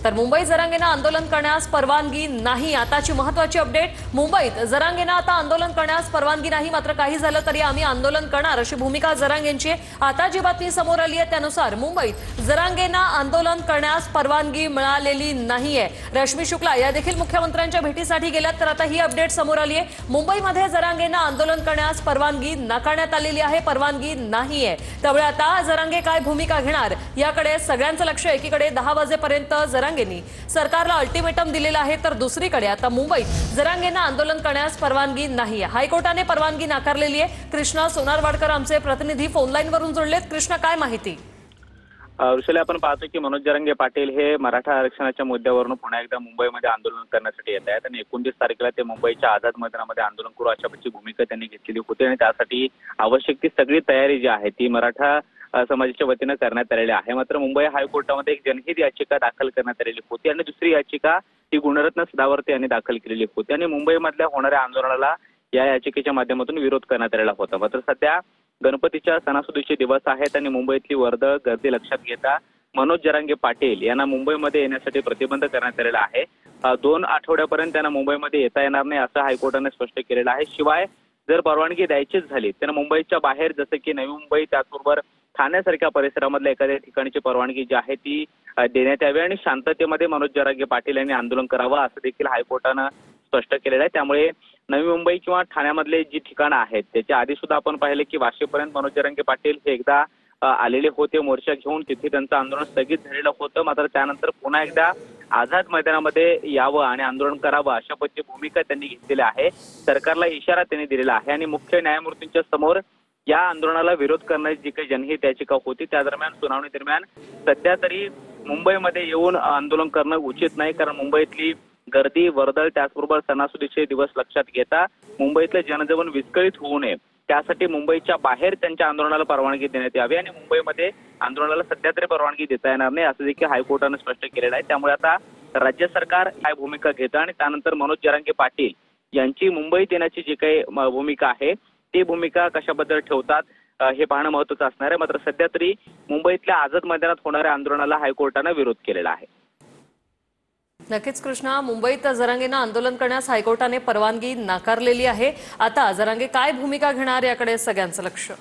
तर मुंबई जरांगेनं आंदोलन करण्यास परवानगी नाही। आताची महत्त्वाची अपडेट, मुंबईत जरांगेनं आता आंदोलन करण्यास परवानगी नाही, मात्र काही झालं तरी आम्ही आंदोलन करणार अशी भूमिका जरांगेंची। आता जी बातमी समोर आली आहे त्यानुसार मुंबईत जरांगेंना आंदोलन करण्यास परवानगी मिळालेली नाहीये। रश्मी शुक्ला या देखील मुख्यमंत्र्यांच्या भेटीसाठी गेल्यात, तर आता ही अपडेट समोर आली आहे। मुंबईमध्ये जरांगेंना आंदोलन करण्यास परवानगी नाकारण्यात आलेली आहे, परवानगी नाहीये। त्यामुळे आता जरांगे काय भूमिका घेणार याकडे सगळ्यांचं लक्ष। एकीकडे 10 वाजेपर्यंत जरांगेंनी सरकारला अल्टिमेटम दिलेला आहे, तर दुसरीकडे आता मुंबईत जरांगेंना आंदोलन करण्यास परवानगी नाहीये। हायकोर्टाने परवानगी नाकारलेली आहे। कृष्णा सोनारवाडकर आमचे प्रतिनिधी फोनलाईन वरून जोडलेत। कृष्णा, काय माहिती? ऋषाली, आपण पाहतो की मनोज जरांगे पाटील हे मराठा आरक्षणाच्या मुद्द्यावरून पुन्हा एकदा मुंबईमध्ये आंदोलन करण्यासाठी येत आहेत आणि 29 तारखेला ते मुंबईच्या आझाद मैदानामध्ये आंदोलन करू अशा प्रकारची भूमिका त्यांनी घेतलेली होती आणि त्यासाठी आवश्यक ती सगळी तयारी जी आहे ती मराठा समाजाच्या वतीनं करण्यात आलेली आहे। मात्र मुंबई हायकोर्टामध्ये एक जनहित याचिका दाखल करण्यात आलेली होती आणि दुसरी याचिका ही गुणरत्न सदावर्ते यांनी दाखल केलेली होती आणि मुंबईमधल्या होणाऱ्या आंदोलनाला या याचिकेच्या माध्यमातून विरोध करण्यात आलेला होता। मात्र सध्या गणपतीच्या सणासुदीचे दिवस आहेत आणि मुंबईतली वर्दळ गर्दी लक्षात घेता मनोज जरांगे पाटील यांना मुंबईमध्ये येण्यासाठी प्रतिबंध करण्यात आलेला आहे। 2 आठवड्यापर्यंत त्यांना मुंबईमध्ये येता येणार नाही असं हायकोर्टाने स्पष्ट केलेलं आहे। शिवाय जर परवानगी द्यायचीच झाली तर मुंबईच्या बाहेर जसं की नवी मुंबई त्याचबरोबर ठाण्यासारख्या परिसरामधल्या एखाद्या ठिकाणची परवानगी जी आहे ती देण्यात यावी आणि शांततेमध्ये मनोज जरांगे पाटील यांनी आंदोलन करावं असं देखील हायकोर्टानं स्पष्ट केलेलं आहे। त्यामुळे नवी मुंबई किंवा ठाण्यामधले जी ठिकाणं आहेत त्याच्या आधी सुद्धा आपण पाहिले की वाशीपर्यंत मनोज जरांगे पाटील हे एकदा आलेले होते मोर्चा घेऊन, तिथे त्यांचं आंदोलन स्थगित झालेलं होतं। मात्र त्यानंतर पुन्हा एकदा आझाद मैदानामध्ये यावं आणि आंदोलन करावं अशा पद्धतीची भूमिका त्यांनी घेतलेली आहे। सरकारला इशारा त्यांनी दिलेला आहे आणि मुख्य न्यायमूर्तींच्या समोर या आंदोलनाला विरोध करण्याची जी काही जनहित याचिका होती त्या दरम्यान सुनावणी दरम्यान सध्या तरी मुंबईमध्ये येऊन आंदोलन करणं उचित नाही, कारण मुंबईतली गर्दी वर्दळ त्याचबरोबर सणासुदीचे दिवस लक्षात घेता मुंबईतले जनजीवन विस्कळीत होऊ नये त्यासाठी मुंबईच्या बाहेर त्यांच्या आंदोलनाला परवानगी देण्यात यावी आणि मुंबईमध्ये आंदोलनाला सध्या तरी परवानगी देता येणार नाही असं देखील हायकोर्टानं स्पष्ट केलेलं आहे। त्यामुळे आता राज्य सरकार काय भूमिका घेतं आणि त्यानंतर मनोज जरांगे पाटील यांची मुंबईत येण्याची जी काही भूमिका आहे ती भूमिका कशाबद्दल ठेवतात हे पाहणं महत्त्वाचं असणार आहे। मात्र सध्या तरी मुंबईतल्या आझाद मैदानात होणाऱ्या आंदोलनाला हायकोर्टानं विरोध केलेला आहे। नक्कीच कृष्णा, मुंबईत जरांगेंना आंदोलन करण्यास हायकोर्टाने परवानगी नाकारलेली आहे। आता जरांगे काय भूमिका घेणार याकडे सगळ्यांचं लक्ष।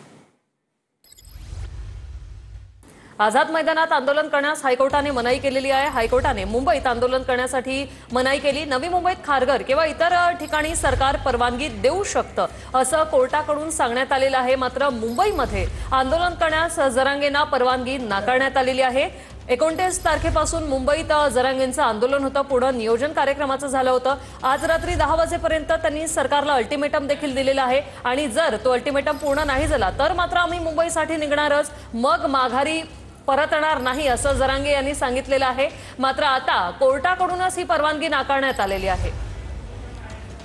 आझाद मैदानात आंदोलन करण्यास हायकोर्टाने मनाई केलेली आहे। हायकोर्टाने मुंबईत आंदोलन करण्यासाठी मनाई केली। नवी मुंबईत खारघर किंवा इतर ठिकाणी सरकार परवानगी देऊ शकतं असं कोर्टाकडून सांगण्यात आलेलं आहे। मात्र मुंबईमध्ये आंदोलन करण्यास जरांगेंना परवानगी नाकारण्यात आलेली आहे। 29 तारखेपासून मुंबईत जरांगेंचं आंदोलन होतं, पुढं नियोजन कार्यक्रमाचं झालं होतं। आज रात्री 10 वाजेपर्यंत त्यांनी सरकारला अल्टिमेटम देखील दिलेला आहे आणि जर तो अल्टिमेटम पूर्ण नाही झाला तर मात्र आम्ही मुंबईसाठी निघणारच, मग माघारी परतणार नाही असं जरांगे यांनी सांगितलेलं आहे। मात्र आता कोर्टाकडूनच ही परवानगी नाकारण्यात आलेली आहे।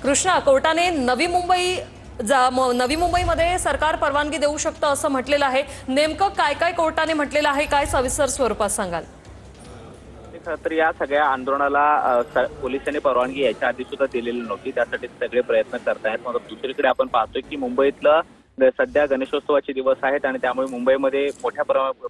कृष्णा, कोर्टाने नवी मुंबईमध्ये सरकार परवानगी देऊ शकतं असं म्हटलेलं आहे। नेमकं काय काय कोर्टाने म्हटलेलं आहे, काय सविस्तर स्वरूपात सांगाल? तर या सगळ्या आंदोलनाला पोलिसांनी परवानगी याच्या आधी सुद्धा दिलेली नव्हती, त्यासाठी सगळे प्रयत्न करतायत। मात्र दुसरीकडे आपण पाहतोय की मुंबईतलं सध्या गणेशोत्सवाचे दिवस आहेत आणि त्यामुळे मुंबईमध्ये मोठ्या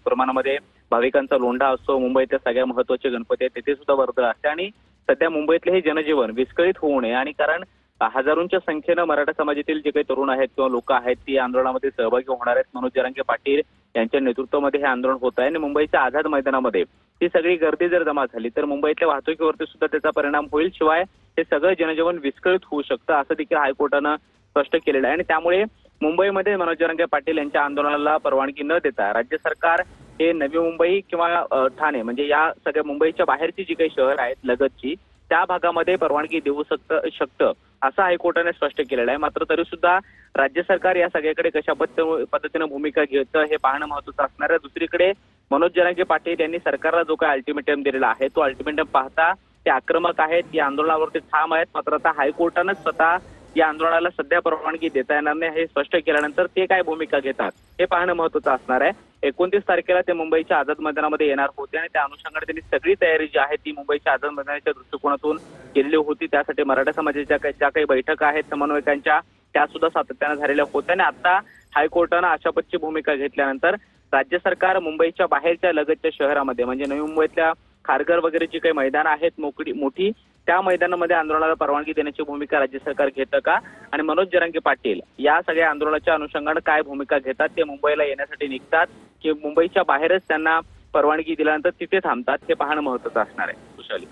प्रमाणामध्ये भाविकांचा लोंढा असतो। मुंबईतल्या सगळ्या महत्त्वाचे गणपती आहेत तिथे सुद्धा वर्दळ असते आणि सध्या मुंबईतले हे जनजीवन विस्कळीत होऊ नये आणि कारण हजारोंच्या संख्येनं मराठा समाजातील जे काही तरुण आहेत किंवा लोक आहेत ती आंदोलनामध्ये सहभागी होणार आहेत। मनोज जरांगे पाटील यांच्या नेतृत्वामध्ये हे आंदोलन होत आहे आणि मुंबईच्या आझाद मैदानामध्ये ही सगळी गर्दी जर जमा झाली तर मुंबईतल्या वाहतुकीवरती सुद्धा त्याचा परिणाम होईल। शिवाय हे सगळं जनजीवन विस्कळीत होऊ शकतं असं देखील हायकोर्टानं स्पष्ट केलेलं आहे आणि त्यामुळे मुंबईमध्ये मनोज जरांगे पाटील यांच्या आंदोलनाला परवानगी न देता राज्य सरकार हे नवी मुंबई किंवा ठाणे म्हणजे या सगळ्या मुंबईच्या बाहेरची जी काही शहर आहेत लगतची त्या भागामध्ये परवानगी देऊ शकतं असं हायकोर्टाने स्पष्ट केलेलं आहे। मात्र तरी सुद्धा राज्य सरकार या सगळ्याकडे कशा पद्धतीनं भूमिका घेतं हे पाहणं महत्त्वाचं असणार आहे। दुसरीकडे मनोज जरांगे पाटील यांनी सरकारला जो काही अल्टिमेटम दिलेला आहे तो अल्टिमेटम पाहता ते आक्रमक आहेत, या आंदोलनावरती ठाम आहेत। मात्र आता हायकोर्टानंच स्वतः या आंदोलनाला सध्या परवानगी देता येणार नाही हे स्पष्ट केल्यानंतर ते काय भूमिका घेतात हे पाहणं महत्त्वाचं असणार आहे। 29 तारखेला ते मुंबईच्या आझाद मैदानामध्ये येणार होते आणि त्या अनुषंगाने त्यांनी सगळी तयारी जी आहे ती मुंबईच्या आझाद मैदानाच्या दृष्टिकोनातून केलेली होती। त्यासाठी मराठा समाजाच्या ज्या काही बैठका आहेत समन्वयकांच्या त्या सुद्धा सातत्यानं झालेल्या होत्या आणि आता हायकोर्टानं अशा पद्धतीची भूमिका घेतल्यानंतर राज्य सरकार मुंबईच्या बाहेरच्या लगतच्या शहरामध्ये म्हणजे नवी मुंबईतल्या खारघर वगैरे जी काही मैदान आहेत मोठी त्या मैदानामध्ये आंदोलनाला परवानगी देण्याची भूमिका राज्य सरकार घेतं का आणि मनोज जरांगे पाटील या सगळ्या आंदोलनाच्या अनुषंगाने काय भूमिका घेतात, ते मुंबईला येण्यासाठी निघतात की मुंबईच्या बाहेरच त्यांना परवानगी दिल्यानंतर तिथे थांबतात, हे पाहणं महत्त्वाचं असणार आहे. खुशाली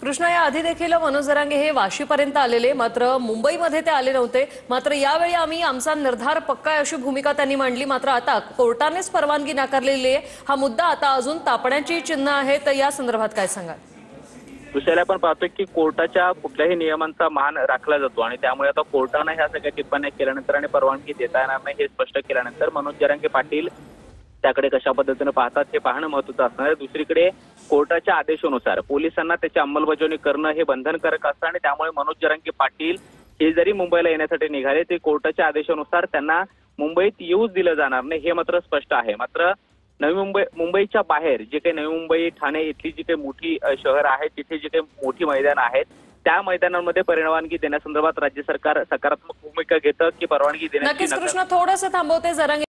कृष्णा, या आधी देखील मनोज जरांगे हे वाशीपर्यंत आलेले, मात्र मुंबईमध्ये ते आले नव्हते. मात्र यावेळी आम्ही आमचा निर्धार पक्का आहे अशी भूमिका त्यांनी मांडली. मात्र आता कोर्टानेच परवानगी नाकारलेली आहे. हा मुद्दा आता अजून तापण्याची चिन्ह आहेत. या संदर्भात काय सांगाल? दुसऱ्याला आपण पाहतोय की कोर्टाच्या कुठल्याही नियमांचा मान राखला जातो आणि त्यामुळे आता कोर्टानं ह्या सगळ्या टिप्पण्या केल्यानंतर आणि परवानगी देता येणार नाही हे स्पष्ट केल्यानंतर मनोज जरांगे पाटील त्याकडे कशा पद्धतीने पाहतात हे पाहणं महत्त्वाचं असणार आहे. दुसरीकडे कोर्टाच्या आदेशानुसार पोलिसांना त्याची अंमलबजावणी करणं हे बंधनकारक असतं आणि त्यामुळे मनोज जरांगे पाटील हे जरी मुंबईला येण्यासाठी निघाले ते कोर्टाच्या आदेशानुसार त्यांना मुंबईत येऊच दिलं जाणार नाही, हे मात्र स्पष्ट आहे. मात्र मुंबईच्या बाहेर जे काही नवी मुंबई, ठाणे इथली जी काही मोठी शहर आहेत, तिथे जे काही मोठी मैदान आहेत त्या मैदानांमध्ये परवानगी देण्यासंदर्भात राज्य सरकार सकारात्मक भूमिका घेतं की परवानगी देण्याची. नक्कीच कृष्णा, थोडंसं थांबवते जरांगे